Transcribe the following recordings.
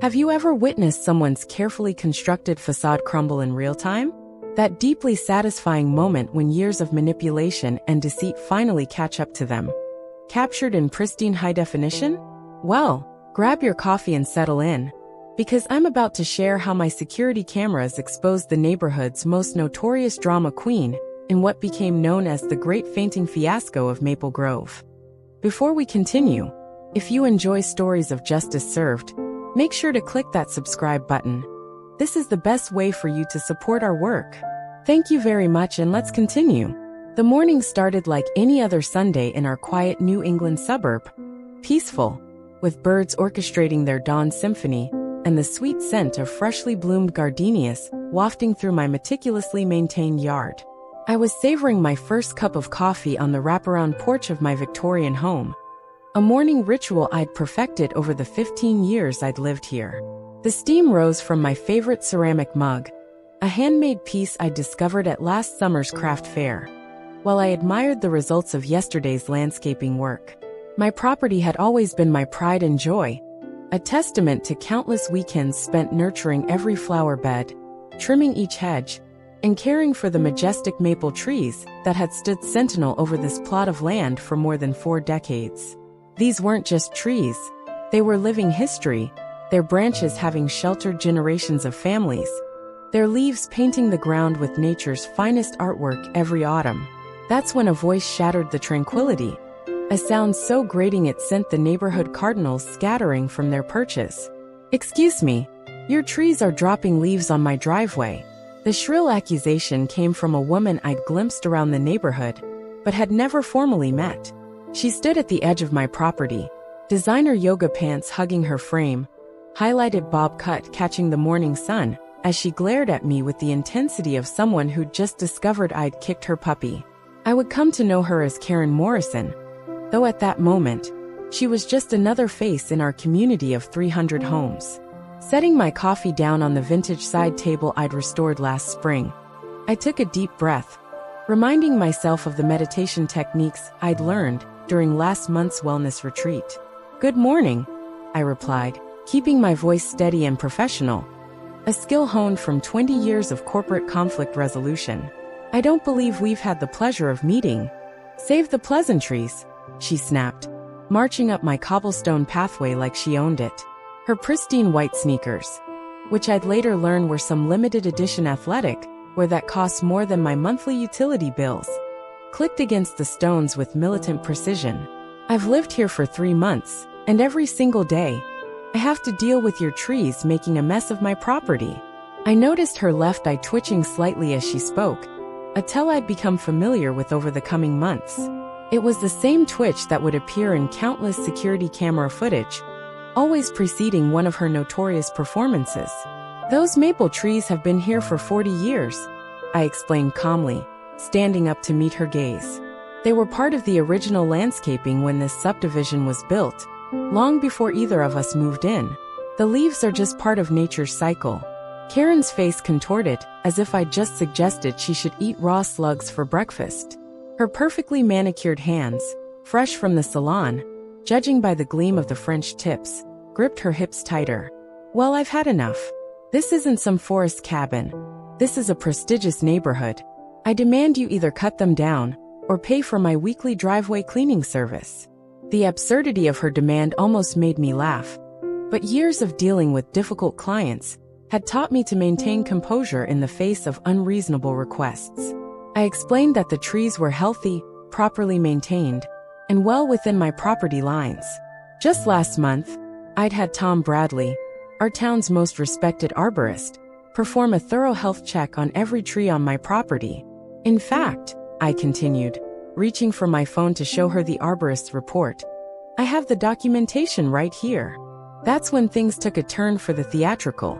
Have you ever witnessed someone's carefully constructed facade crumble in real time? That deeply satisfying moment when years of manipulation and deceit finally catch up to them. Captured in pristine high definition? Well, grab your coffee and settle in, because I'm about to share how my security cameras exposed the neighborhood's most notorious drama queen in what became known as the Great Fainting Fiasco of Maple Grove. Before we continue, if you enjoy stories of justice served, make sure to click that subscribe button. This is the best way for you to support our work. Thank you very much, and let's continue. The morning started like any other Sunday in our quiet New England suburb. Peaceful, with birds orchestrating their dawn symphony, and the sweet scent of freshly bloomed gardenias wafting through my meticulously maintained yard. I was savoring my first cup of coffee on the wraparound porch of my Victorian home, a morning ritual I'd perfected over the 15 years I'd lived here. The steam rose from my favorite ceramic mug, a handmade piece I discovered at last summer's craft fair, while I admired the results of yesterday's landscaping work. My property had always been my pride and joy, a testament to countless weekends spent nurturing every flower bed, trimming each hedge, and caring for the majestic maple trees that had stood sentinel over this plot of land for more than 4 decades. These weren't just trees, they were living history, their branches having sheltered generations of families, their leaves painting the ground with nature's finest artwork every autumn. That's when a voice shattered the tranquility, a sound so grating it sent the neighborhood cardinals scattering from their perches. "Excuse me, your trees are dropping leaves on my driveway." The shrill accusation came from a woman I'd glimpsed around the neighborhood, but had never formally met. She stood at the edge of my property, designer yoga pants hugging her frame, highlighted bob cut catching the morning sun, as she glared at me with the intensity of someone who'd just discovered I'd kicked her puppy. I would come to know her as Karen Morrison, though at that moment, she was just another face in our community of 300 homes. Setting my coffee down on the vintage side table I'd restored last spring, I took a deep breath, reminding myself of the meditation techniques I'd learned during last month's wellness retreat. "Good morning," I replied, keeping my voice steady and professional, a skill honed from 20 years of corporate conflict resolution. "I don't believe we've had the pleasure of meeting." "Save the pleasantries," she snapped, marching up my cobblestone pathway like she owned it. Her pristine white sneakers, which I'd later learn were some limited edition athletic wear that cost more than my monthly utility bills, clicked against the stones with militant precision. "I've lived here for 3 months, and every single day, I have to deal with your trees making a mess of my property." I noticed her left eye twitching slightly as she spoke, a tell I'd become familiar with over the coming months. It was the same twitch that would appear in countless security camera footage, always preceding one of her notorious performances. "Those maple trees have been here for 40 years, I explained calmly, standing up to meet her gaze. "They were part of the original landscaping when this subdivision was built, long before either of us moved in. The leaves are just part of nature's cycle." Karen's face contorted, as if I'd just suggested she should eat raw slugs for breakfast. Her perfectly manicured hands, fresh from the salon, judging by the gleam of the French tips, gripped her hips tighter. "Well, I've had enough. This isn't some forest cabin. This is a prestigious neighborhood. I demand you either cut them down, or pay for my weekly driveway cleaning service." The absurdity of her demand almost made me laugh, but years of dealing with difficult clients had taught me to maintain composure in the face of unreasonable requests. I explained that the trees were healthy, properly maintained, and well within my property lines. Just last month, I'd had Tom Bradley, our town's most respected arborist, perform a thorough health check on every tree on my property. "In fact," I continued, reaching for my phone to show her the arborist's report, "I have the documentation right here." That's when things took a turn for the theatrical,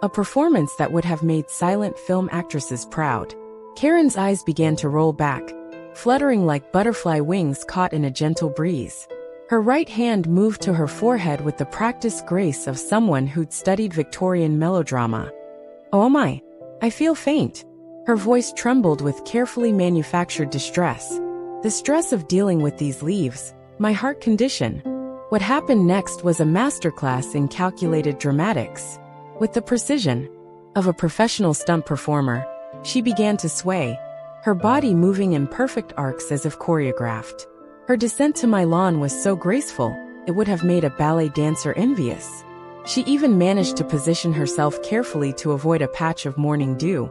a performance that would have made silent film actresses proud. Karen's eyes began to roll back, fluttering like butterfly wings caught in a gentle breeze. Her right hand moved to her forehead with the practiced grace of someone who'd studied Victorian melodrama. "Oh my, I feel faint." Her voice trembled with carefully manufactured distress. The stress of dealing with these leaves, my heart condition, What happened next was a masterclass in calculated dramatics. With the precision of a professional stunt performer, she began to sway, her body moving in perfect arcs as if choreographed. Her descent to my lawn was so graceful, it would have made a ballet dancer envious. She even managed to position herself carefully to avoid a patch of morning dew,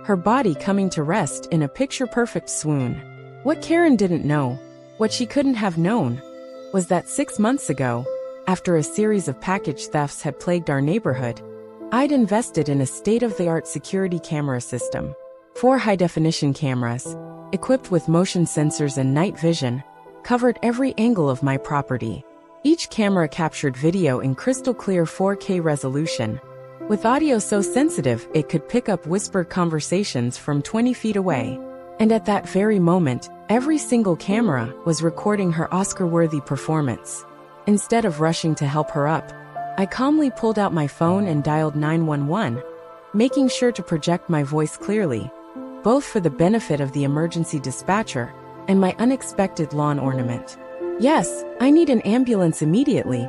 her body coming to rest in a picture-perfect swoon. What Karen didn't know, what she couldn't have known, was that 6 months ago, after a series of package thefts had plagued our neighborhood, I'd invested in a state-of-the-art security camera system. 4 high-definition cameras, equipped with motion sensors and night vision, covered every angle of my property. Each camera captured video in crystal-clear 4K resolution, with audio so sensitive it could pick up whispered conversations from 20 feet away. And at that very moment, every single camera was recording her Oscar-worthy performance. Instead of rushing to help her up, I calmly pulled out my phone and dialed 911, making sure to project my voice clearly, both for the benefit of the emergency dispatcher and my unexpected lawn ornament. "Yes, I need an ambulance immediately,"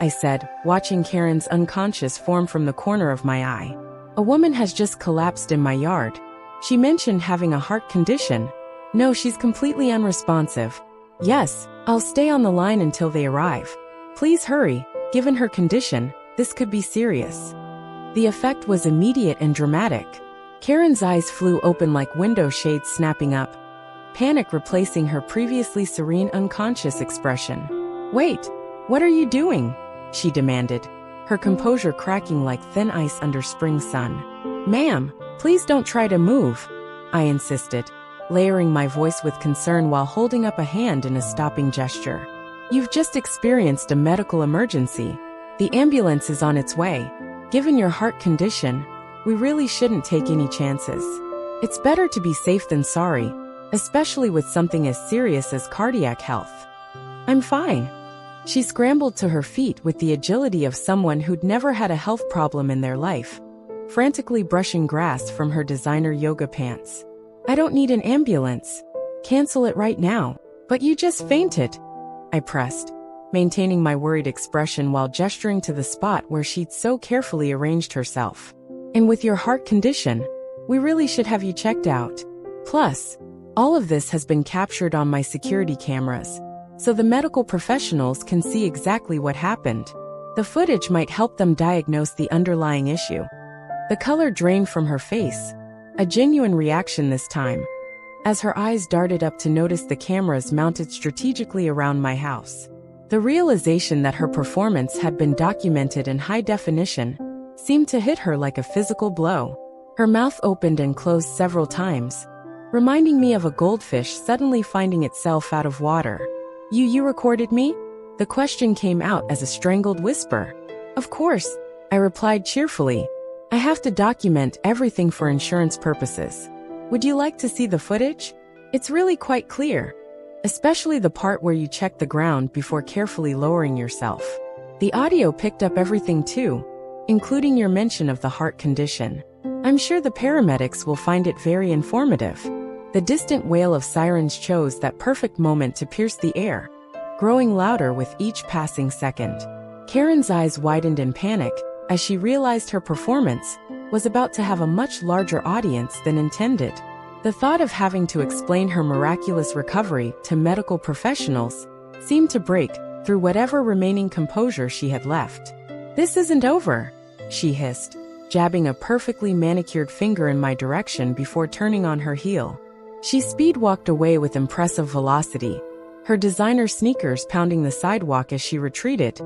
I said, watching Karen's unconscious form from the corner of my eye. "A woman has just collapsed in my yard. She mentioned having a heart condition. No, she's completely unresponsive. Yes, I'll stay on the line until they arrive. Please hurry, given her condition, this could be serious." The effect was immediate and dramatic. Karen's eyes flew open like window shades snapping up, panic replacing her previously serene unconscious expression. "Wait, what are you doing?" she demanded, her composure cracking like thin ice under spring sun. "Ma'am, please don't try to move," I insisted, layering my voice with concern while holding up a hand in a stopping gesture. "You've just experienced a medical emergency. The ambulance is on its way. Given your heart condition, we really shouldn't take any chances. It's better to be safe than sorry, especially with something as serious as cardiac health." "I'm fine." She scrambled to her feet with the agility of someone who'd never had a health problem in their life, frantically brushing grass from her designer yoga pants. "I don't need an ambulance. Cancel it right now." "But you just fainted," I pressed, maintaining my worried expression while gesturing to the spot where she'd so carefully arranged herself. "And with your heart condition, we really should have you checked out. Plus, all of this has been captured on my security cameras, so the medical professionals can see exactly what happened. The footage might help them diagnose the underlying issue." The color drained from her face, a genuine reaction this time, as her eyes darted up to notice the cameras mounted strategically around my house. The realization that her performance had been documented in high definition seemed to hit her like a physical blow. Her mouth opened and closed several times, reminding me of a goldfish suddenly finding itself out of water. You recorded me?" The question came out as a strangled whisper. "Of course," I replied cheerfully. "I have to document everything for insurance purposes. Would you like to see the footage? It's really quite clear, especially the part where you check the ground before carefully lowering yourself. The audio picked up everything too, including your mention of the heart condition. I'm sure the paramedics will find it very informative." The distant wail of sirens chose that perfect moment to pierce the air, growing louder with each passing second. Karen's eyes widened in panic as she realized her performance was about to have a much larger audience than intended. The thought of having to explain her miraculous recovery to medical professionals seemed to break through whatever remaining composure she had left. "This isn't over," she hissed, jabbing a perfectly manicured finger in my direction before turning on her heel. She speed-walked away with impressive velocity, her designer sneakers pounding the sidewalk as she retreated,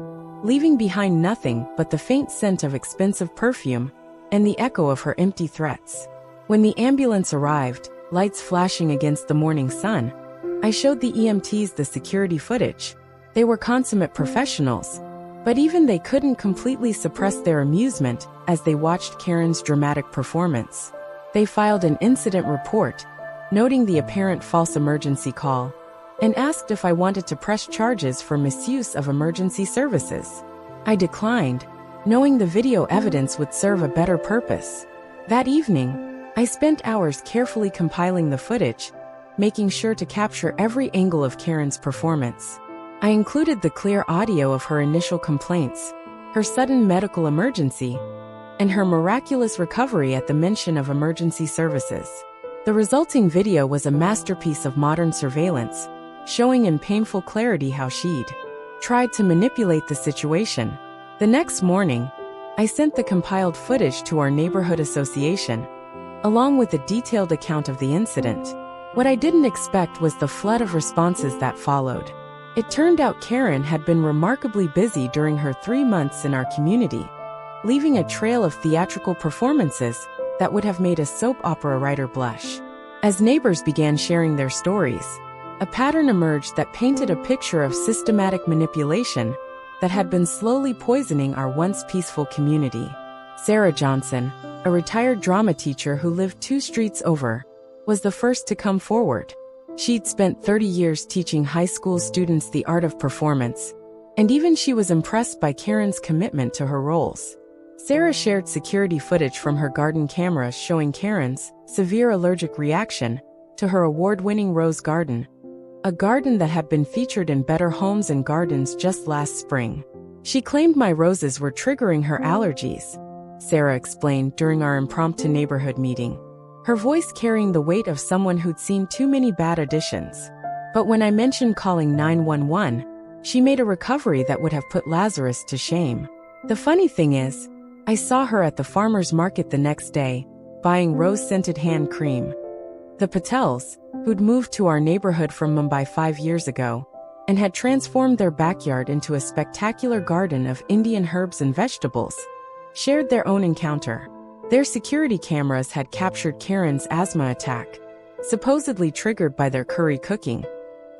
leaving behind nothing but the faint scent of expensive perfume and the echo of her empty threats. When the ambulance arrived, lights flashing against the morning sun, I showed the EMTs the security footage. They were consummate professionals, but even they couldn't completely suppress their amusement as they watched Karen's dramatic performance. They filed an incident report, noting the apparent false emergency call, and asked if I wanted to press charges for misuse of emergency services. I declined, knowing the video evidence would serve a better purpose. That evening, I spent hours carefully compiling the footage, making sure to capture every angle of Karen's performance. I included the clear audio of her initial complaints, her sudden medical emergency, and her miraculous recovery at the mention of emergency services. The resulting video was a masterpiece of modern surveillance, showing in painful clarity how she'd tried to manipulate the situation. The next morning, I sent the compiled footage to our neighborhood association, along with a detailed account of the incident. What I didn't expect was the flood of responses that followed. It turned out Karen had been remarkably busy during her 3 months in our community, leaving a trail of theatrical performances that would have made a soap opera writer blush. As neighbors began sharing their stories, a pattern emerged that painted a picture of systematic manipulation that had been slowly poisoning our once peaceful community. Sarah Johnson, a retired drama teacher who lived 2 streets over, was the first to come forward. She'd spent 30 years teaching high school students the art of performance, and even she was impressed by Karen's commitment to her roles. Sarah shared security footage from her garden camera showing Karen's severe allergic reaction to her award-winning rose garden, a garden that had been featured in Better Homes and Gardens just last spring. She claimed my roses were triggering her allergies, Sarah explained during our impromptu neighborhood meeting, her voice carrying the weight of someone who'd seen too many bad auditions. But when I mentioned calling 911, she made a recovery that would have put Lazarus to shame. The funny thing is, I saw her at the farmer's market the next day, buying rose-scented hand cream. The Patels, who'd moved to our neighborhood from Mumbai 5 years ago, and had transformed their backyard into a spectacular garden of Indian herbs and vegetables, shared their own encounter. Their security cameras had captured Karen's asthma attack, supposedly triggered by their curry cooking,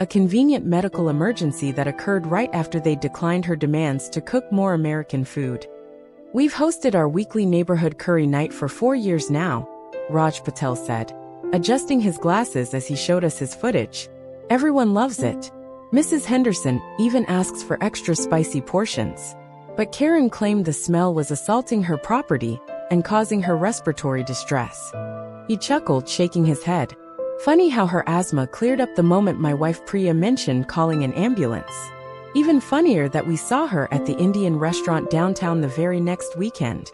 a convenient medical emergency that occurred right after they declined her demands to cook more American food. We've hosted our weekly neighborhood curry night for 4 years now, Raj Patel said, adjusting his glasses as he showed us his footage. Everyone loves it. Mrs. Henderson even asks for extra spicy portions. But Karen claimed the smell was assaulting her property and causing her respiratory distress. He chuckled, shaking his head. Funny how her asthma cleared up the moment my wife Priya mentioned calling an ambulance. Even funnier that we saw her at the Indian restaurant downtown the very next weekend.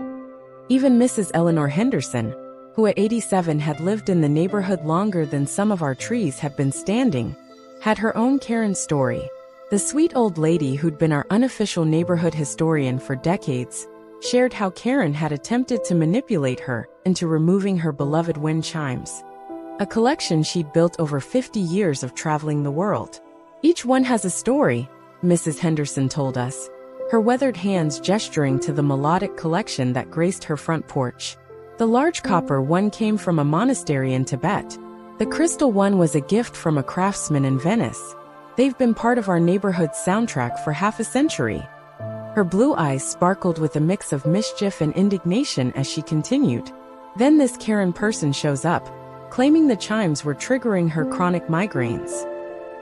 Even Mrs. Eleanor Henderson, who at 87 had lived in the neighborhood longer than some of our trees had been standing, had her own Karen story. The sweet old lady who'd been our unofficial neighborhood historian for decades shared how Karen had attempted to manipulate her into removing her beloved wind chimes, a collection she'd built over 50 years of traveling the world. Each one has a story, Mrs. Henderson told us, her weathered hands gesturing to the melodic collection that graced her front porch. The large copper one came from a monastery in Tibet. The crystal one was a gift from a craftsman in Venice. They've been part of our neighborhood's soundtrack for half a century. Her blue eyes sparkled with a mix of mischief and indignation as she continued. Then this Karen person shows up, claiming the chimes were triggering her chronic migraines.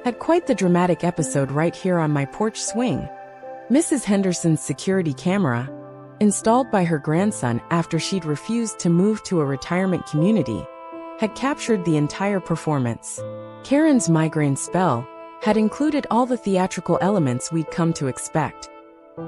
Had quite the dramatic episode right here on my porch swing. Mrs. Henderson's security camera, installed by her grandson after she'd refused to move to a retirement community, had captured the entire performance. Karen's migraine spell had included all the theatrical elements we'd come to expect.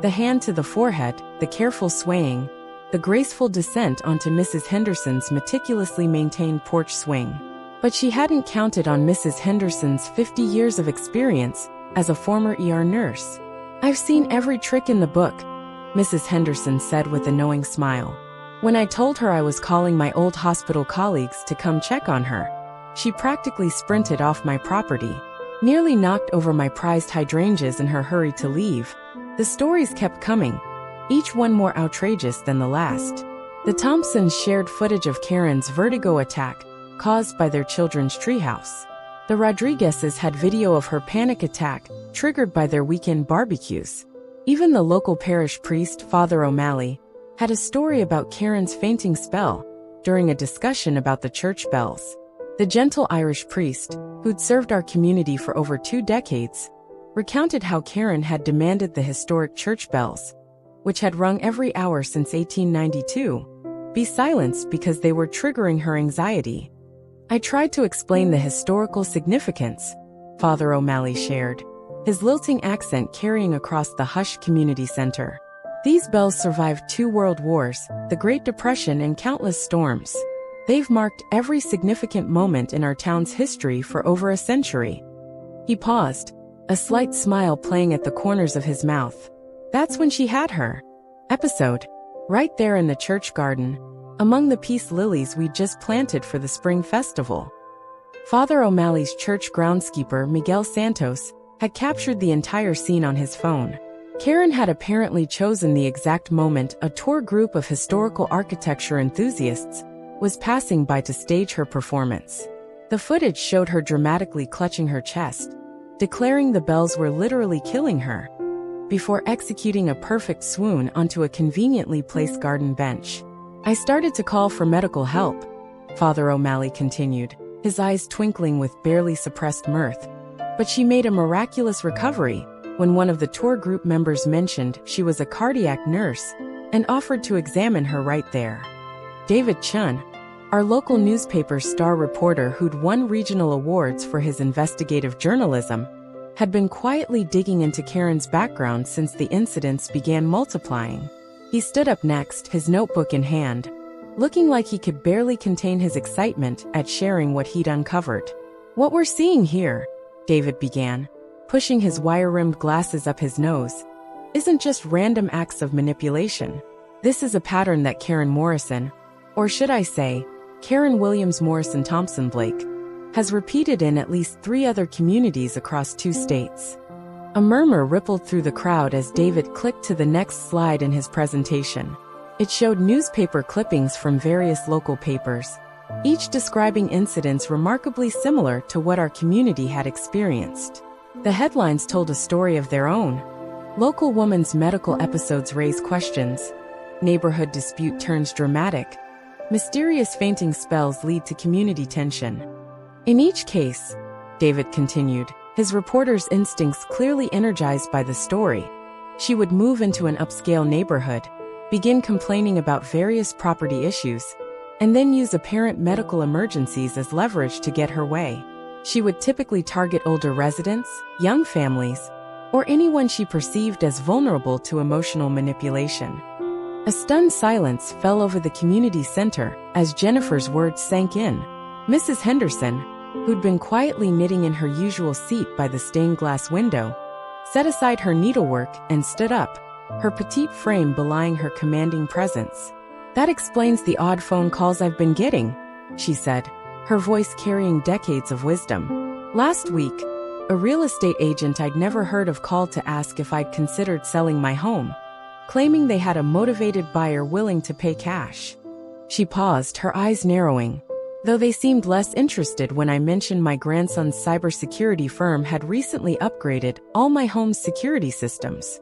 The hand to the forehead, the careful swaying, the graceful descent onto Mrs. Henderson's meticulously maintained porch swing. But she hadn't counted on Mrs. Henderson's 50 years of experience as a former ER nurse. I've seen every trick in the book, Mrs. Henderson said with a knowing smile. When I told her I was calling my old hospital colleagues to come check on her, she practically sprinted off my property, nearly knocked over my prized hydrangeas in her hurry to leave. The stories kept coming, each one more outrageous than the last. The Thompsons shared footage of Karen's vertigo attack caused by their children's treehouse. The Rodriguezes had video of her panic attack triggered by their weekend barbecues. Even the local parish priest, Father O'Malley, had a story about Karen's fainting spell during a discussion about the church bells. The gentle Irish priest, who'd served our community for over 2 decades, recounted how Karen had demanded the historic church bells, which had rung every hour since 1892, be silenced because they were triggering her anxiety. I tried to explain the historical significance, Father O'Malley shared. his lilting accent carrying across the hushed community center. These bells survived 2 world wars, the Great Depression, and countless storms. They've marked every significant moment in our town's history for over a century. He paused, a slight smile playing at the corners of his mouth. That's when she had her episode, right there in the church garden, among the peace lilies we'd just planted for the spring festival. Father O'Malley's church groundskeeper, Miguel Santos, had captured the entire scene on his phone. Karen had apparently chosen the exact moment a tour group of historical architecture enthusiasts was passing by to stage her performance. The footage showed her dramatically clutching her chest, declaring the bells were literally killing her, before executing a perfect swoon onto a conveniently placed garden bench. I started to call for medical help, Father O'Malley continued, his eyes twinkling with barely suppressed mirth. But she made a miraculous recovery when one of the tour group members mentioned she was a cardiac nurse and offered to examine her right there. David Chun, our local newspaper's star reporter who'd won regional awards for his investigative journalism, had been quietly digging into Karen's background since the incidents began multiplying. He stood up next, his notebook in hand, looking like he could barely contain his excitement at sharing what he'd uncovered. "What we're seeing here," David began, pushing his wire-rimmed glasses up his nose, "isn't just random acts of manipulation. This is a pattern that Karen Morrison, or should I say, Karen Williams Morrison Thompson Blake, has repeated in at least 3 other communities across 2 states. A murmur rippled through the crowd as David clicked to the next slide in his presentation. It showed newspaper clippings from various local papers, each describing incidents remarkably similar to what our community had experienced. The headlines told a story of their own. Local woman's medical episodes raise questions. Neighborhood dispute turns dramatic. Mysterious fainting spells lead to community tension. In each case, David continued, his reporter's instincts clearly energized by the story, she would move into an upscale neighborhood, begin complaining about various property issues, and then use apparent medical emergencies as leverage to get her way. She would typically target older residents, young families, or anyone she perceived as vulnerable to emotional manipulation. A stunned silence fell over the community center as Jennifer's words sank in. Mrs. Henderson, who'd been quietly knitting in her usual seat by the stained glass window, set aside her needlework and stood up, her petite frame belying her commanding presence. "That explains the odd phone calls I've been getting," she said, her voice carrying decades of wisdom. "Last week, a real estate agent I'd never heard of called to ask if I'd considered selling my home, claiming they had a motivated buyer willing to pay cash." She paused, her eyes narrowing, though they seemed less interested when I mentioned my grandson's cybersecurity firm had recently upgraded all my home's security systems.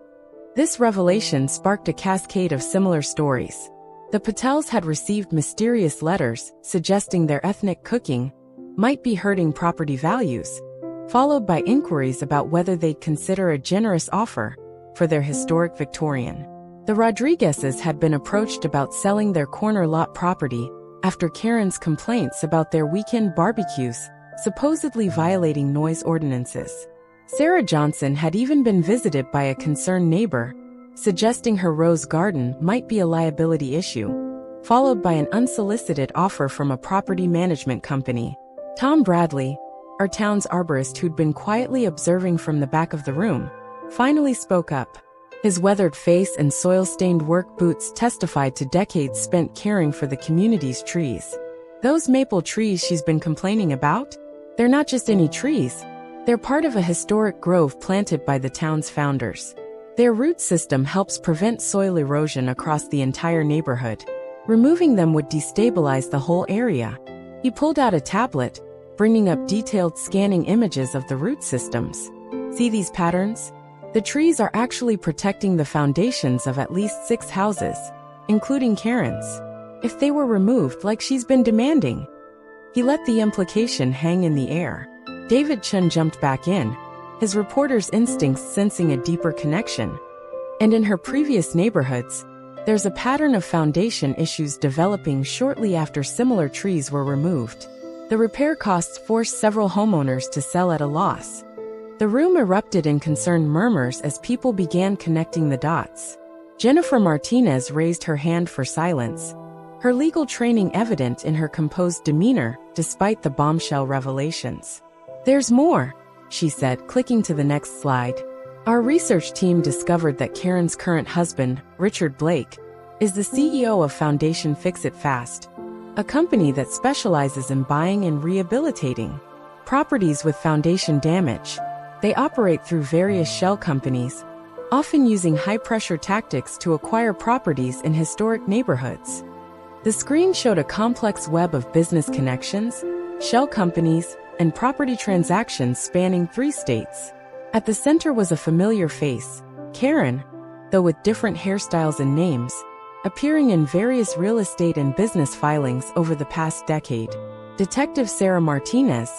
This revelation sparked a cascade of similar stories. The Patels had received mysterious letters suggesting their ethnic cooking might be hurting property values, followed by inquiries about whether they'd consider a generous offer for their historic Victorian. The Rodriguezes had been approached about selling their corner lot property after Karen's complaints about their weekend barbecues supposedly violating noise ordinances. Sarah Johnson had even been visited by a concerned neighbor, suggesting her rose garden might be a liability issue, followed by an unsolicited offer from a property management company. Tom Bradley, our town's arborist who'd been quietly observing from the back of the room, finally spoke up. His weathered face and soil-stained work boots testified to decades spent caring for the community's trees. "Those maple trees she's been complaining about? They're not just any trees. They're part of a historic grove planted by the town's founders. Their root system helps prevent soil erosion across the entire neighborhood. Removing them would destabilize the whole area." He pulled out a tablet, bringing up detailed scanning images of the root systems. "See these patterns? The trees are actually protecting the foundations of at least 6 houses, including Karen's. If they were removed like she's been demanding." He let the implication hang in the air. David Chun jumped back in, his reporter's instincts sensing a deeper connection. "And in her previous neighborhoods, there's a pattern of foundation issues developing shortly after similar trees were removed. The repair costs forced several homeowners to sell at a loss. The room erupted in concerned murmurs as people began connecting the dots. Jennifer Martinez raised her hand for silence, her legal training evident in her composed demeanor despite the bombshell revelations. "There's more," she said, clicking to the next slide. "Our research team discovered that Karen's current husband, Richard Blake, is the CEO of Foundation Fix It Fast, a company that specializes in buying and rehabilitating properties with foundation damage. They operate through various shell companies, often using high-pressure tactics to acquire properties in historic neighborhoods." The screen showed a complex web of business connections, shell companies, and property transactions spanning 3 states. At the center was a familiar face, Karen, though with different hairstyles and names, appearing in various real estate and business filings over the past decade. Detective Sarah Martinez,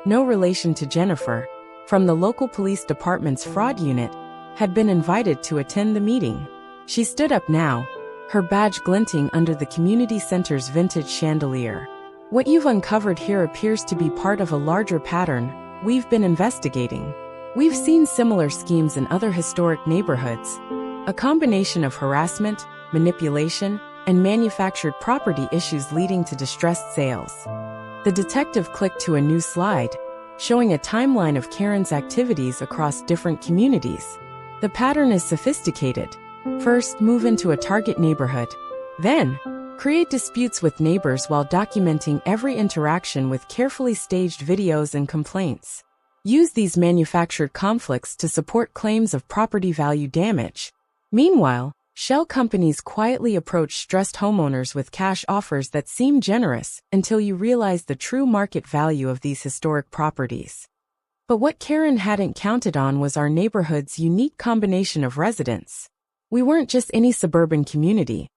no relation to Jennifer, from the local police department's fraud unit, had been invited to attend the meeting. She stood up now, her badge glinting under the community center's vintage chandelier. "What you've uncovered here appears to be part of a larger pattern we've been investigating. We've seen similar schemes in other historic neighborhoods, a combination of harassment, manipulation, and manufactured property issues leading to distressed sales." The detective clicked to a new slide, showing a timeline of Karen's activities across different communities. "The pattern is sophisticated. First, move into a target neighborhood. Then, create disputes with neighbors while documenting every interaction with carefully staged videos and complaints. Use these manufactured conflicts to support claims of property value damage. Meanwhile, shell companies quietly approach stressed homeowners with cash offers that seem generous until you realize the true market value of these historic properties." But what Karen hadn't counted on was our neighborhood's unique combination of residents. We weren't just any suburban community.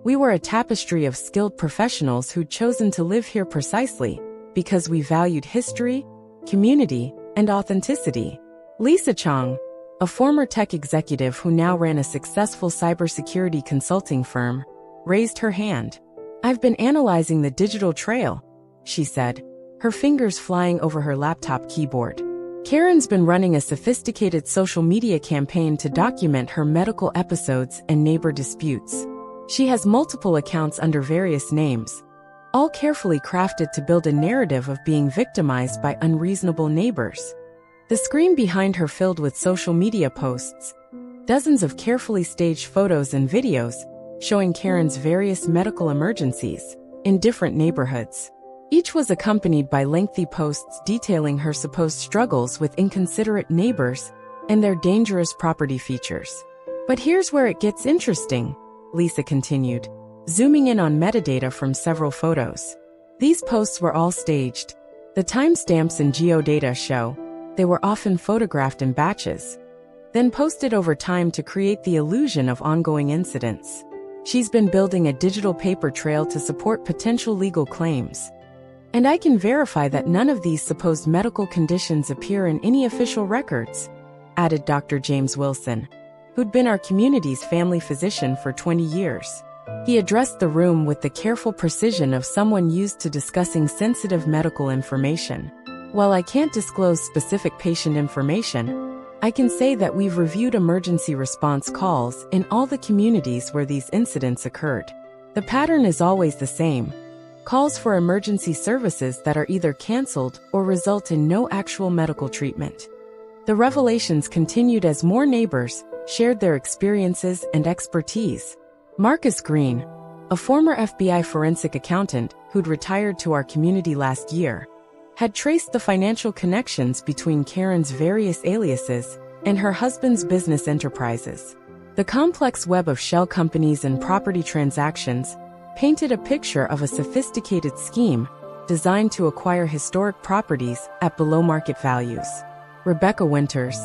We were a tapestry of skilled professionals who'd chosen to live here precisely because we valued history, community, and authenticity. Lisa Chong, a former tech executive who now ran a successful cybersecurity consulting firm, raised her hand. "I've been analyzing the digital trail," she said, her fingers flying over her laptop keyboard. "Karen's been running a sophisticated social media campaign to document her medical episodes and neighbor disputes. She has multiple accounts under various names, all carefully crafted to build a narrative of being victimized by unreasonable neighbors." The screen behind her filled with social media posts, dozens of carefully staged photos and videos showing Karen's various medical emergencies in different neighborhoods. Each was accompanied by lengthy posts detailing her supposed struggles with inconsiderate neighbors and their dangerous property features. "But here's where it gets interesting," Lisa continued, zooming in on metadata from several photos. "These posts were all staged. The timestamps and geodata show they were often photographed in batches, then posted over time to create the illusion of ongoing incidents. She's been building a digital paper trail to support potential legal claims. And I can verify that none of these supposed medical conditions appear in any official records," added Dr. James Wilson, who'd been our community's family physician for 20 years. He addressed the room with the careful precision of someone used to discussing sensitive medical information. "While I can't disclose specific patient information, I can say that we've reviewed emergency response calls in all the communities where these incidents occurred. The pattern is always the same: calls for emergency services that are either canceled or result in no actual medical treatment." The revelations continued as more neighbors shared their experiences and expertise. Marcus Green, a former FBI forensic accountant who'd retired to our community last year, had traced the financial connections between Karen's various aliases and her husband's business enterprises. The complex web of shell companies and property transactions painted a picture of a sophisticated scheme designed to acquire historic properties at below-market values. Rebecca Winters,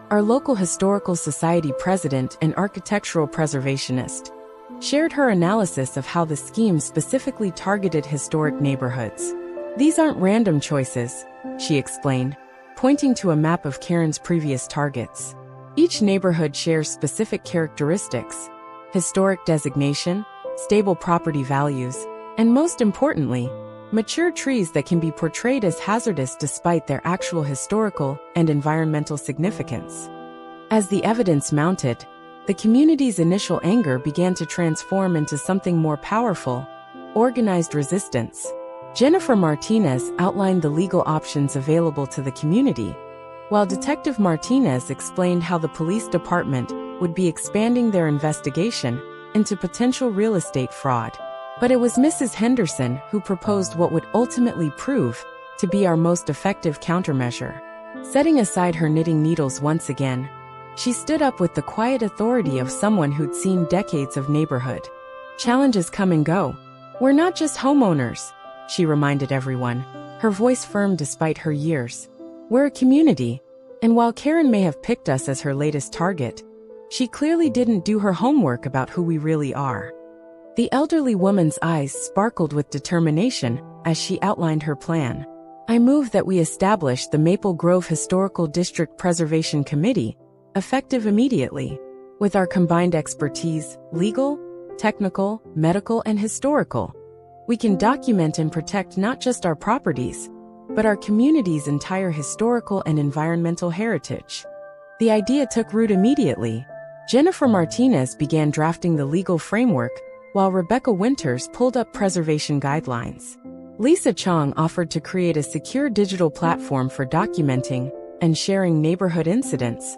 our local historical society president and architectural preservationist, shared her analysis of how the scheme specifically targeted historic neighborhoods. "These aren't random choices," she explained, pointing to a map of Karen's previous targets. "Each neighborhood shares specific characteristics: historic designation, stable property values, and most importantly, mature trees that can be portrayed as hazardous despite their actual historical and environmental significance. As the evidence mounted, the community's initial anger began to transform into something more powerful: organized resistance. Jennifer Martinez outlined the legal options available to the community, while Detective Martinez explained how the police department would be expanding their investigation into potential real estate fraud. But it was Mrs. Henderson who proposed what would ultimately prove to be our most effective countermeasure. Setting aside her knitting needles once again, she stood up with the quiet authority of someone who'd seen decades of neighborhood challenges come and go. "We're not just homeowners," she reminded everyone, her voice firm despite her years. "We're a community, and while Karen may have picked us as her latest target, she clearly didn't do her homework about who we really are." The elderly woman's eyes sparkled with determination as she outlined her plan. "I move that we establish the Maple Grove Historical District Preservation Committee, effective immediately. With our combined expertise, legal, technical, medical, and historical, we can document and protect not just our properties, but our community's entire historical and environmental heritage." The idea took root immediately. Jennifer Martinez began drafting the legal framework, while Rebecca Winters pulled up preservation guidelines. Lisa Chong offered to create a secure digital platform for documenting and sharing neighborhood incidents,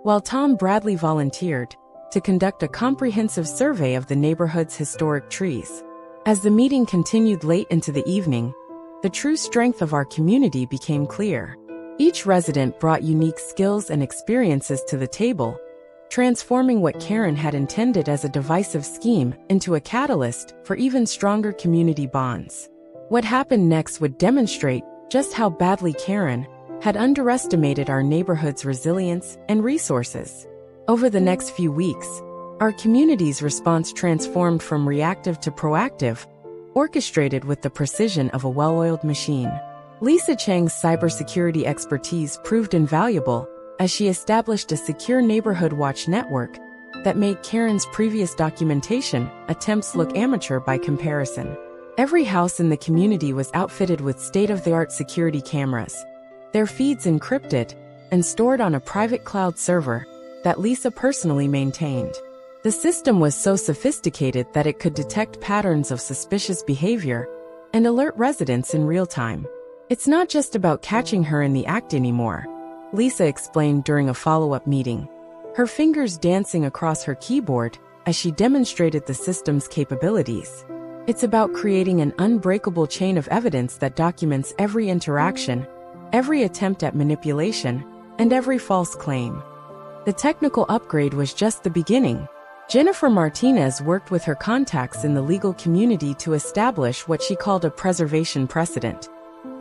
while Tom Bradley volunteered to conduct a comprehensive survey of the neighborhood's historic trees. As the meeting continued late into the evening, the true strength of our community became clear. Each resident brought unique skills and experiences to the table, transforming what Karen had intended as a divisive scheme into a catalyst for even stronger community bonds. What happened next would demonstrate just how badly Karen had underestimated our neighborhood's resilience and resources. Over the next few weeks, our community's response transformed from reactive to proactive, orchestrated with the precision of a well-oiled machine. Lisa Chang's cybersecurity expertise proved invaluable as she established a secure neighborhood watch network that made Karen's previous documentation attempts look amateur by comparison. Every house in the community was outfitted with state-of-the-art security cameras, their feeds encrypted and stored on a private cloud server that Lisa personally maintained. The system was so sophisticated that it could detect patterns of suspicious behavior and alert residents in real time. "It's not just about catching her in the act anymore," Lisa explained during a follow-up meeting, her fingers dancing across her keyboard as she demonstrated the system's capabilities. "It's about creating an unbreakable chain of evidence that documents every interaction, every attempt at manipulation, and every false claim." The technical upgrade was just the beginning. Jennifer Martinez worked with her contacts in the legal community to establish what she called a preservation precedent,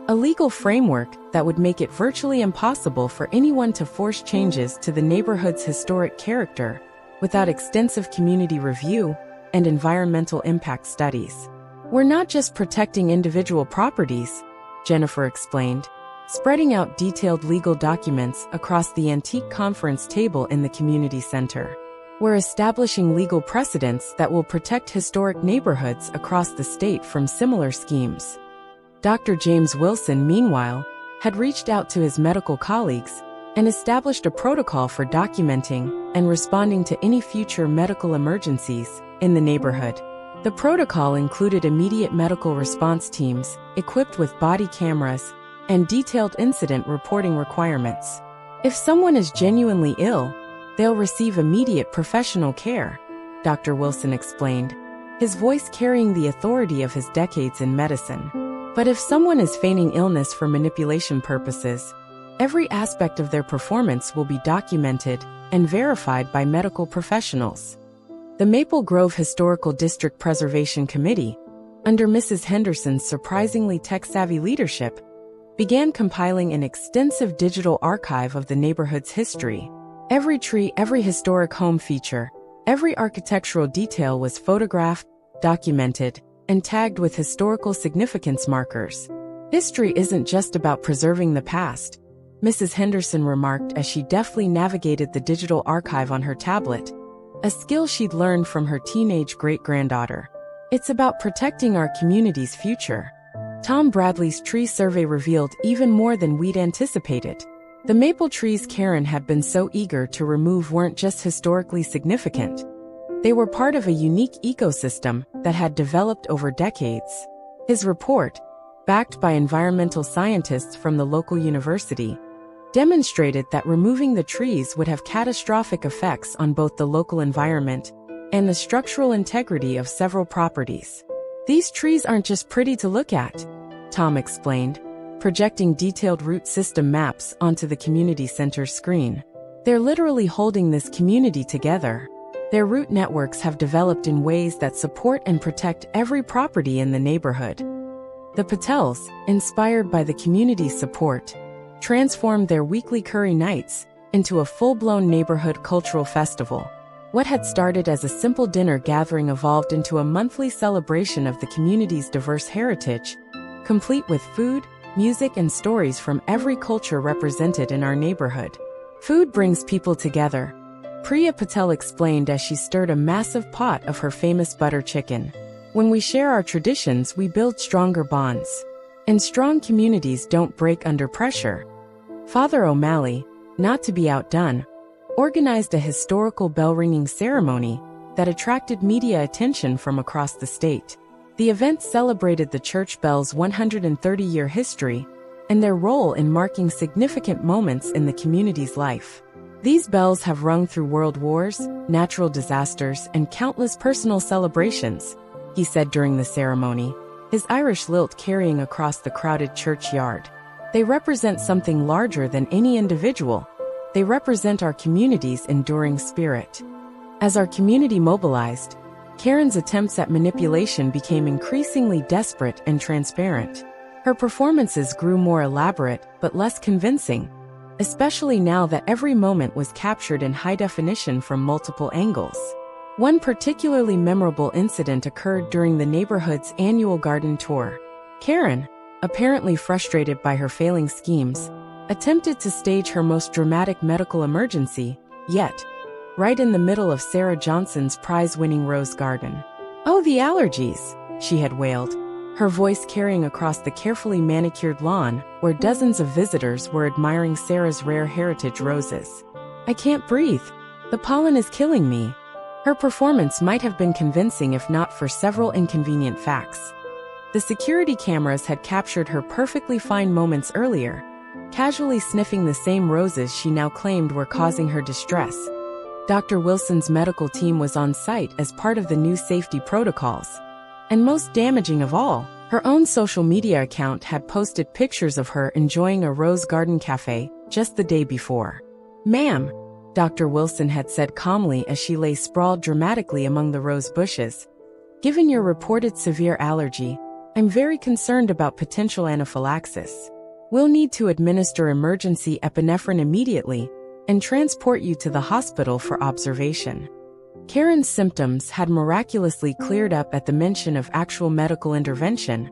a legal framework that would make it virtually impossible for anyone to force changes to the neighborhood's historic character without extensive community review and environmental impact studies. "We're not just protecting individual properties," Jennifer explained, spreading out detailed legal documents across the antique conference table in the community center. "We're establishing legal precedents that will protect historic neighborhoods across the state from similar schemes." Dr. James Wilson, meanwhile, had reached out to his medical colleagues and established a protocol for documenting and responding to any future medical emergencies in the neighborhood. The protocol included immediate medical response teams equipped with body cameras and detailed incident reporting requirements. "If someone is genuinely ill, they'll receive immediate professional care," Dr. Wilson explained, his voice carrying the authority of his decades in medicine. "But if someone is feigning illness for manipulation purposes, every aspect of their performance will be documented and verified by medical professionals." The Maple Grove Historical District Preservation Committee, under Mrs. Henderson's surprisingly tech-savvy leadership, began compiling an extensive digital archive of the neighborhood's history. Every tree, every historic home feature, every architectural detail was photographed, documented, and tagged with historical significance markers. "History isn't just about preserving the past," Mrs. Henderson remarked as she deftly navigated the digital archive on her tablet, a skill she'd learned from her teenage great-granddaughter. "It's about protecting our community's future." Tom Bradley's tree survey revealed even more than we'd anticipated. The maple trees Karen had been so eager to remove weren't just historically significant. They were part of a unique ecosystem that had developed over decades. His report, backed by environmental scientists from the local university, demonstrated that removing the trees would have catastrophic effects on both the local environment and the structural integrity of several properties. "These trees aren't just pretty to look at," Tom explained, projecting detailed root system maps onto the community center screen. "They're literally holding this community together. Their root networks have developed in ways that support and protect every property in the neighborhood." The Patels, inspired by the community's support, transformed their weekly curry nights into a full-blown neighborhood cultural festival. What had started as a simple dinner gathering evolved into a monthly celebration of the community's diverse heritage, complete with food, music, and stories from every culture represented in our neighborhood. "Food brings people together," Priya Patel explained as she stirred a massive pot of her famous butter chicken. "When we share our traditions, we build stronger bonds. And strong communities don't break under pressure." Father O'Malley, not to be outdone, organized a historical bell-ringing ceremony that attracted media attention from across the state. The event celebrated the church bell's 130-year history and their role in marking significant moments in the community's life. "These bells have rung through world wars, natural disasters, and countless personal celebrations," he said during the ceremony, his Irish lilt carrying across the crowded churchyard. "They represent something larger than any individual. They represent our community's enduring spirit." As our community mobilized, Karen's attempts at manipulation became increasingly desperate and transparent. Her performances grew more elaborate but less convincing, especially now that every moment was captured in high definition from multiple angles. One particularly memorable incident occurred during the neighborhood's annual garden tour. Karen, apparently frustrated by her failing schemes, attempted to stage her most dramatic medical emergency yet, right in the middle of Sarah Johnson's prize-winning rose garden. "Oh, the allergies," she had wailed, her voice carrying across the carefully manicured lawn where dozens of visitors were admiring Sarah's rare heritage roses. "I can't breathe. The pollen is killing me." Her performance might have been convincing if not for several inconvenient facts. The security cameras had captured her perfectly fine moments earlier, casually sniffing the same roses she now claimed were causing her distress. Dr. Wilson's medical team was on site as part of the new safety protocols. And most damaging of all, her own social media account had posted pictures of her enjoying a rose garden cafe just the day before. "Ma'am," Dr. Wilson had said calmly as she lay sprawled dramatically among the rose bushes, "given your reported severe allergy, I'm very concerned about potential anaphylaxis. We'll need to administer emergency epinephrine immediately and transport you to the hospital for observation." Karen's symptoms had miraculously cleared up at the mention of actual medical intervention,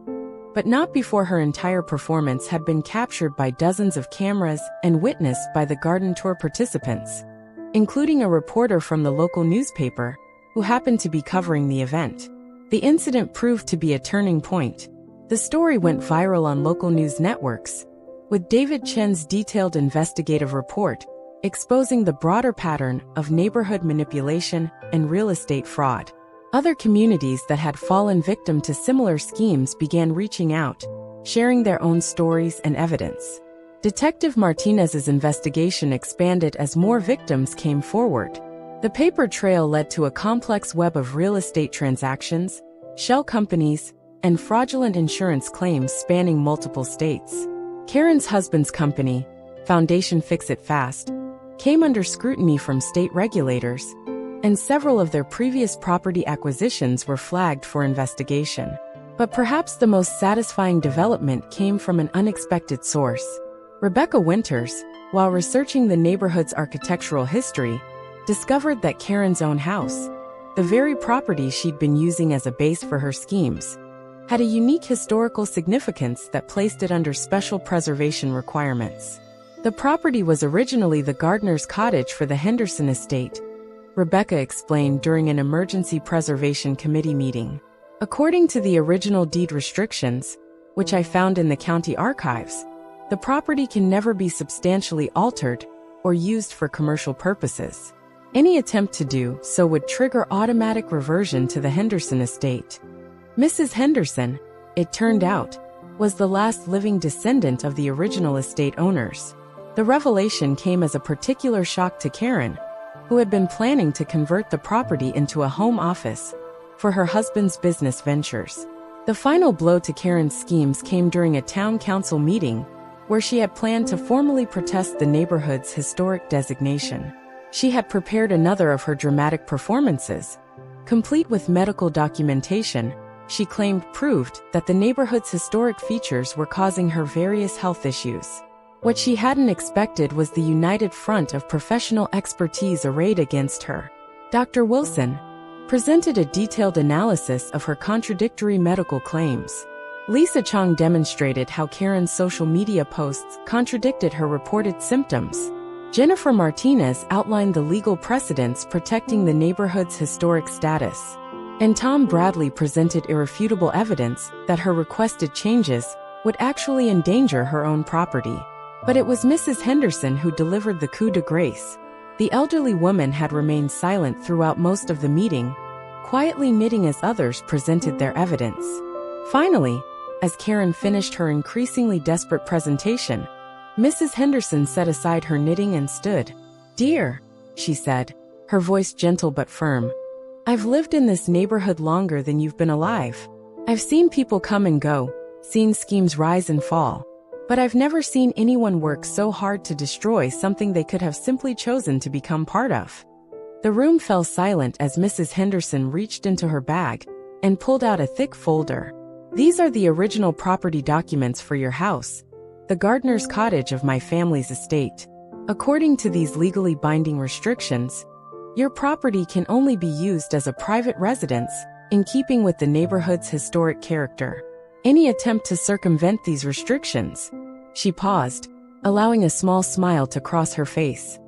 but not before her entire performance had been captured by dozens of cameras and witnessed by the garden tour participants, including a reporter from the local newspaper who happened to be covering the event. The incident proved to be a turning point. The story went viral on local news networks, with David Chen's detailed investigative report exposing the broader pattern of neighborhood manipulation and real estate fraud. Other communities that had fallen victim to similar schemes began reaching out, sharing their own stories and evidence. Detective Martinez's investigation expanded as more victims came forward. The paper trail led to a complex web of real estate transactions, shell companies, and fraudulent insurance claims spanning multiple states. Karen's husband's company, Foundation Fix It Fast, came under scrutiny from state regulators, and several of their previous property acquisitions were flagged for investigation. But perhaps the most satisfying development came from an unexpected source. Rebecca Winters, while researching the neighborhood's architectural history, discovered that Karen's own house, the very property she'd been using as a base for her schemes, had a unique historical significance that placed it under special preservation requirements. The property was originally the gardener's cottage for the Henderson estate, Rebecca explained during an emergency preservation committee meeting. According to the original deed restrictions, which I found in the county archives. The property can never be substantially altered or used for commercial purposes. Any attempt to do so would trigger automatic reversion to the Henderson estate. Mrs. Henderson, it turned out, was the last living descendant of the original estate owners. The revelation came as a particular shock to Karen, who had been planning to convert the property into a home office for her husband's business ventures. The final blow to Karen's schemes came during a town council meeting where she had planned to formally protest the neighborhood's historic designation. She had prepared another of her dramatic performances, complete with medical documentation she claimed proved that the neighborhood's historic features were causing her various health issues. What she hadn't expected was the united front of professional expertise arrayed against her. Dr. Wilson presented a detailed analysis of her contradictory medical claims. Lisa Chong demonstrated how Karen's social media posts contradicted her reported symptoms. Jennifer Martinez outlined the legal precedents protecting the neighborhood's historic status. And Tom Bradley presented irrefutable evidence that her requested changes would actually endanger her own property. But it was Mrs. Henderson who delivered the coup de grace. The elderly woman had remained silent throughout most of the meeting, quietly knitting as others presented their evidence. Finally, as Karen finished her increasingly desperate presentation, Mrs. Henderson set aside her knitting and stood. "Dear," she said, her voice gentle but firm, "I've lived in this neighborhood longer than you've been alive. I've seen people come and go, seen schemes rise and fall. But I've never seen anyone work so hard to destroy something they could have simply chosen to become part of." The room fell silent as Mrs. Henderson reached into her bag and pulled out a thick folder. "These are the original property documents for your house, the gardener's cottage of my family's estate. According to these legally binding restrictions, your property can only be used as a private residence, in keeping with the neighborhood's historic character. Any attempt to circumvent these restrictions..." She paused, allowing a small smile to cross her face.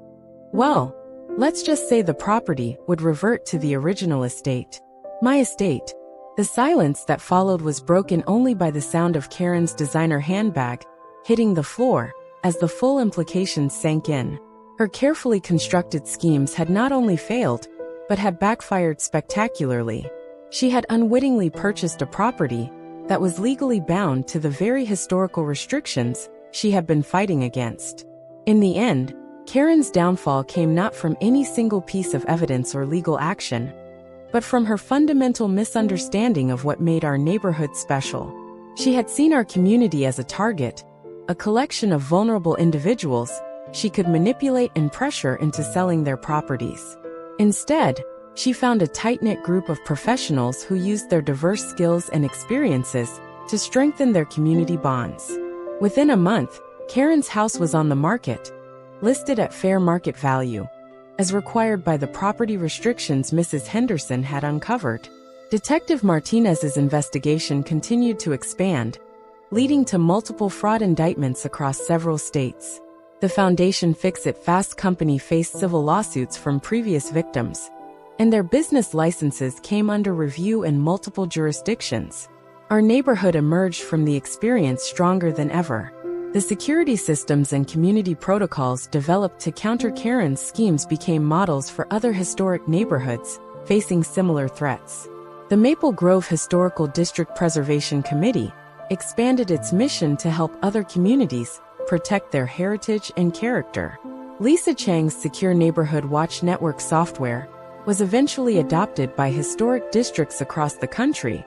"Well, let's just say the property would revert to the original estate. My estate." The silence that followed was broken only by the sound of Karen's designer handbag hitting the floor as the full implications sank in. Her carefully constructed schemes had not only failed, but had backfired spectacularly. She had unwittingly purchased a property that was legally bound to the very historical restrictions she had been fighting against. In the end, Karen's downfall came not from any single piece of evidence or legal action, but from her fundamental misunderstanding of what made our neighborhood special. She had seen our community as a target, a collection of vulnerable individuals she could manipulate and pressure into selling their properties. Instead, she found a tight-knit group of professionals who used their diverse skills and experiences to strengthen their community bonds. Within a month, Karen's house was on the market, listed at fair market value, as required by the property restrictions Mrs. Henderson had uncovered. Detective Martinez's investigation continued to expand, leading to multiple fraud indictments across several states. The Foundation Fix-It Fast company faced civil lawsuits from previous victims, and their business licenses came under review in multiple jurisdictions. Our neighborhood emerged from the experience stronger than ever. The security systems and community protocols developed to counter Karen's schemes became models for other historic neighborhoods facing similar threats. The Maple Grove Historical District Preservation Committee expanded its mission to help other communities protect their heritage and character. Lisa Chang's Secure Neighborhood Watch Network software was eventually adopted by historic districts across the country,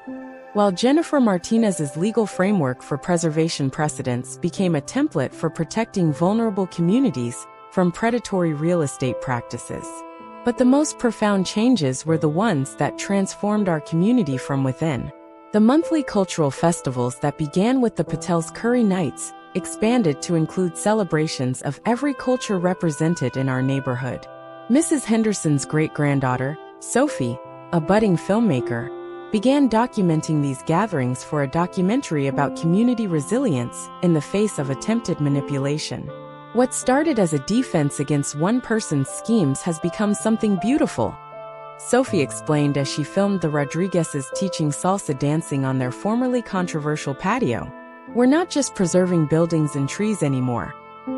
while Jennifer Martinez's legal framework for preservation precedents became a template for protecting vulnerable communities from predatory real estate practices. But the most profound changes were the ones that transformed our community from within. The monthly cultural festivals that began with the Patel's Curry Nights expanded to include celebrations of every culture represented in our neighborhood. Mrs. Henderson's great-granddaughter, Sophie, a budding filmmaker, began documenting these gatherings for a documentary about community resilience in the face of attempted manipulation. What started as a defense against one person's schemes has become something beautiful, Sophie explained as she filmed the Rodriguez's teaching salsa dancing on their formerly controversial patio. We're not just preserving buildings and trees anymore.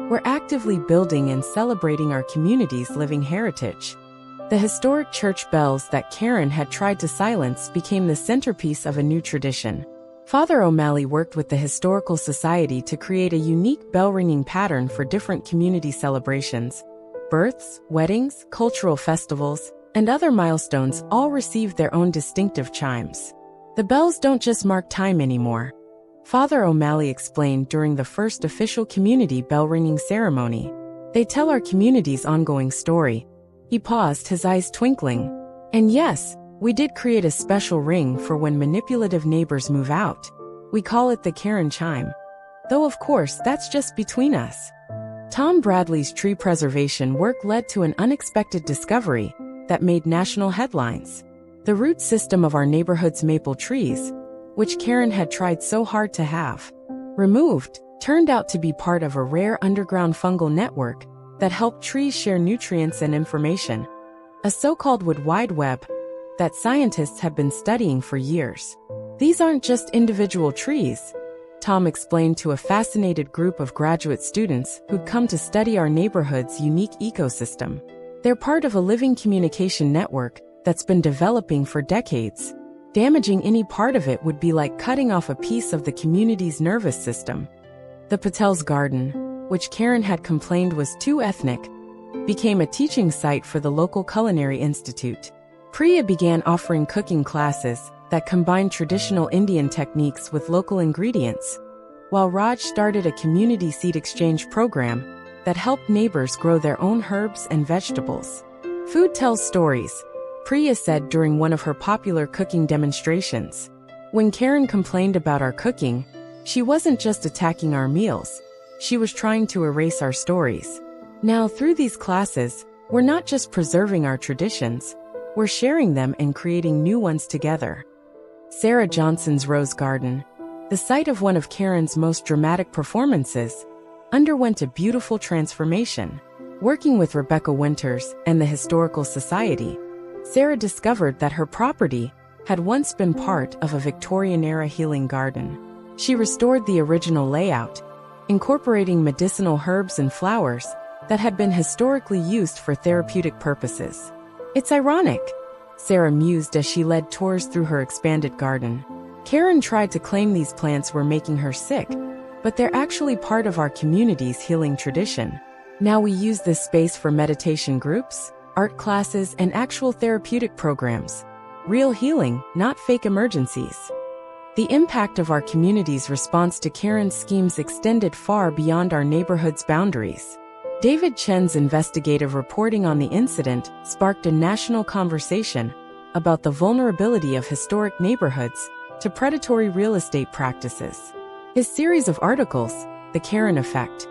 We're actively building and celebrating our community's living heritage. The historic church bells that Karen had tried to silence became the centerpiece of a new tradition. Father O'Malley worked with the Historical Society to create a unique bell-ringing pattern for different community celebrations. Births, weddings, cultural festivals, and other milestones all received their own distinctive chimes. The bells don't just mark time anymore. Father O'Malley explained during the first official community bell-ringing ceremony. They tell our community's ongoing story. He paused, his eyes twinkling. And yes, we did create a special ring for when manipulative neighbors move out. We call it the Karen chime. Though of course, that's just between us. Tom Bradley's tree preservation work led to an unexpected discovery that made national headlines. The root system of our neighborhood's maple trees, which Karen had tried so hard to have removed, turned out to be part of a rare underground fungal network that helped trees share nutrients and information. A so-called wood wide web that scientists have been studying for years. These aren't just individual trees, Tom explained to a fascinated group of graduate students who'd come to study our neighborhood's unique ecosystem. They're part of a living communication network that's been developing for decades. Damaging any part of it would be like cutting off a piece of the community's nervous system. The Patel's garden, which Karen had complained was too ethnic, became a teaching site for the local culinary institute. Priya began offering cooking classes that combined traditional Indian techniques with local ingredients, while Raj started a community seed exchange program that helped neighbors grow their own herbs and vegetables. Food tells stories, Priya said during one of her popular cooking demonstrations. When Karen complained about our cooking, she wasn't just attacking our meals. She was trying to erase our stories. Now, through these classes, we're not just preserving our traditions, we're sharing them and creating new ones together. Sarah Johnson's Rose Garden, the site of one of Karen's most dramatic performances, underwent a beautiful transformation. Working with Rebecca Winters and the Historical Society, Sarah discovered that her property had once been part of a Victorian-era healing garden. She restored the original layout, incorporating medicinal herbs and flowers that had been historically used for therapeutic purposes. It's ironic, Sarah mused as she led tours through her expanded garden. Karen tried to claim these plants were making her sick, but they're actually part of our community's healing tradition. Now we use this space for meditation groups, art classes, and actual therapeutic programs. Real healing, not fake emergencies. The impact of our community's response to Karen's schemes extended far beyond our neighborhood's boundaries. David Chen's investigative reporting on the incident sparked a national conversation about the vulnerability of historic neighborhoods to predatory real estate practices. His series of articles, The Karen Effect: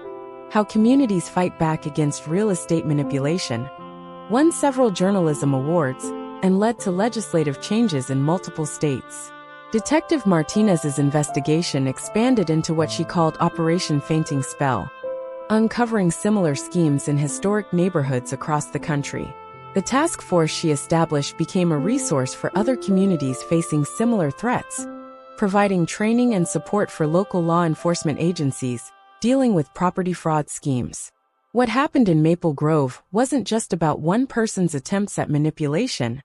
How Communities Fight Back Against Real Estate Manipulation, won several journalism awards and led to legislative changes in multiple states. Detective Martinez's investigation expanded into what she called Operation Fainting Spell, uncovering similar schemes in historic neighborhoods across the country. The task force she established became a resource for other communities facing similar threats, providing training and support for local law enforcement agencies dealing with property fraud schemes. What happened in Maple Grove wasn't just about one person's attempts at manipulation,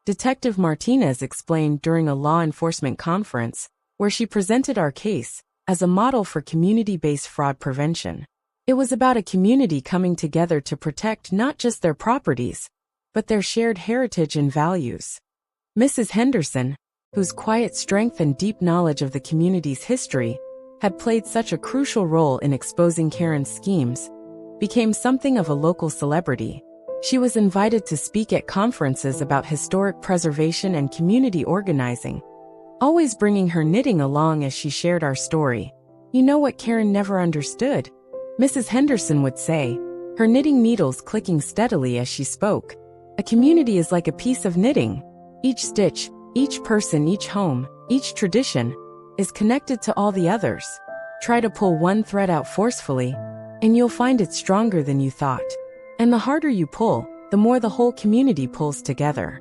Detective Martinez explained during a law enforcement conference, where she presented our case as a model for community-based fraud prevention. It was about a community coming together to protect not just their properties, but their shared heritage and values. Mrs. Henderson, whose quiet strength and deep knowledge of the community's history had played such a crucial role in exposing Karen's schemes, became something of a local celebrity. She was invited to speak at conferences about historic preservation and community organizing, always bringing her knitting along as she shared our story. You know what Karen never understood? Mrs. Henderson would say, her knitting needles clicking steadily as she spoke. A community is like a piece of knitting. Each stitch, each person, each home, each tradition is connected to all the others. Try to pull one thread out forcefully, and you'll find it's stronger than you thought. And the harder you pull, the more the whole community pulls together.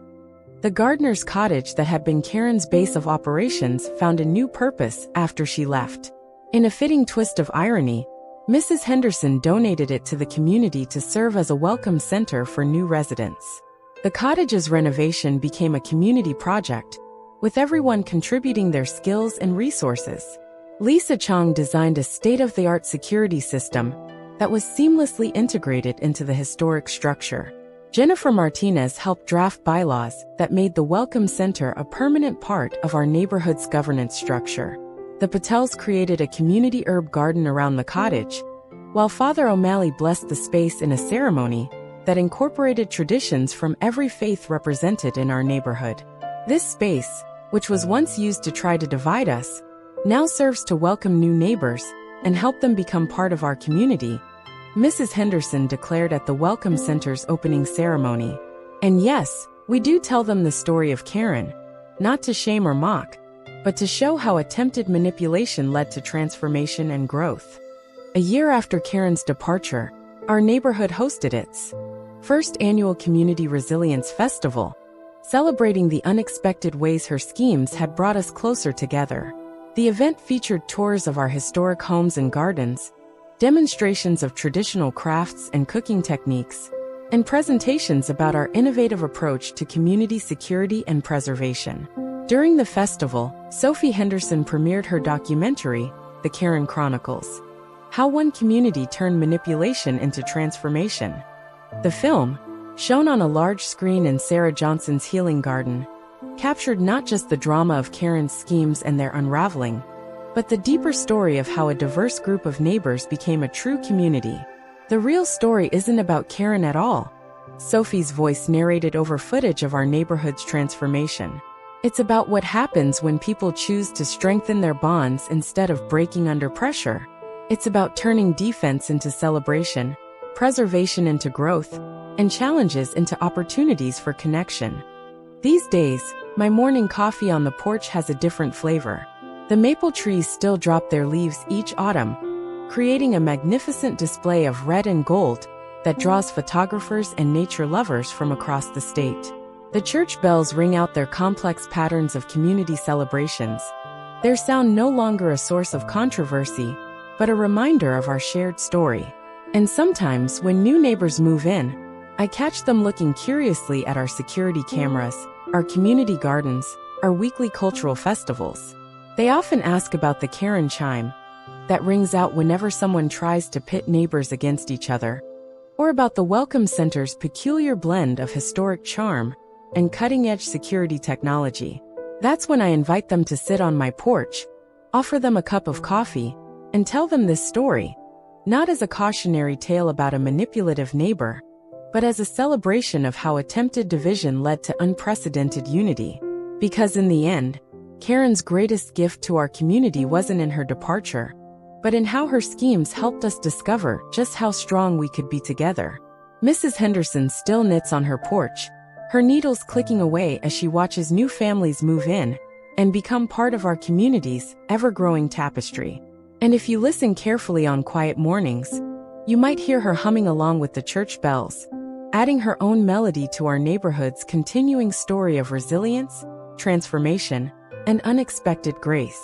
The gardener's cottage that had been Karen's base of operations found a new purpose after she left. In a fitting twist of irony, Mrs. Henderson donated it to the community to serve as a welcome center for new residents. The cottage's renovation became a community project, with everyone contributing their skills and resources. Lisa Chong designed a state-of-the-art security system that was seamlessly integrated into the historic structure. Jennifer Martinez helped draft bylaws that made the Welcome Center a permanent part of our neighborhood's governance structure. The Patels created a community herb garden around the cottage, while Father O'Malley blessed the space in a ceremony that incorporated traditions from every faith represented in our neighborhood. This space, which was once used to try to divide us, now serves to welcome new neighbors and help them become part of our community, Mrs. Henderson declared at the Welcome Center's opening ceremony. And yes, we do tell them the story of Karen, not to shame or mock, but to show how attempted manipulation led to transformation and growth. A year after Karen's departure, our neighborhood hosted its first annual Community Resilience Festival, celebrating the unexpected ways her schemes had brought us closer together. The event featured tours of our historic homes and gardens, demonstrations of traditional crafts and cooking techniques, and presentations about our innovative approach to community security and preservation. During the festival, Sophie Henderson premiered her documentary, The Karen Chronicles: How One Community Turned Manipulation into Transformation. The film, shown on a large screen in Sarah Johnson's Healing Garden, captured not just the drama of Karen's schemes and their unraveling, but the deeper story of how a diverse group of neighbors became a true community. The real story isn't about Karen at all, Sophie's voice narrated over footage of our neighborhood's transformation. It's about what happens when people choose to strengthen their bonds instead of breaking under pressure. It's about turning defense into celebration, preservation into growth, and challenges into opportunities for connection. These days, my morning coffee on the porch has a different flavor. The maple trees still drop their leaves each autumn, creating a magnificent display of red and gold that draws photographers and nature lovers from across the state. The church bells ring out their complex patterns of community celebrations, their sound no longer a source of controversy, but a reminder of our shared story. And sometimes, when new neighbors move in, I catch them looking curiously at our security cameras, our community gardens, our weekly cultural festivals. They often ask about the Karen chime that rings out whenever someone tries to pit neighbors against each other, or about the Welcome Center's peculiar blend of historic charm and cutting-edge security technology. That's when I invite them to sit on my porch, offer them a cup of coffee, and tell them this story, not as a cautionary tale about a manipulative neighbor, but as a celebration of how attempted division led to unprecedented unity. Because in the end, Karen's greatest gift to our community wasn't in her departure, but in how her schemes helped us discover just how strong we could be together. Mrs. Henderson still knits on her porch, her needles clicking away as she watches new families move in and become part of our community's ever-growing tapestry. And if you listen carefully on quiet mornings, you might hear her humming along with the church bells, adding her own melody to our neighborhood's continuing story of resilience, transformation, and unexpected grace.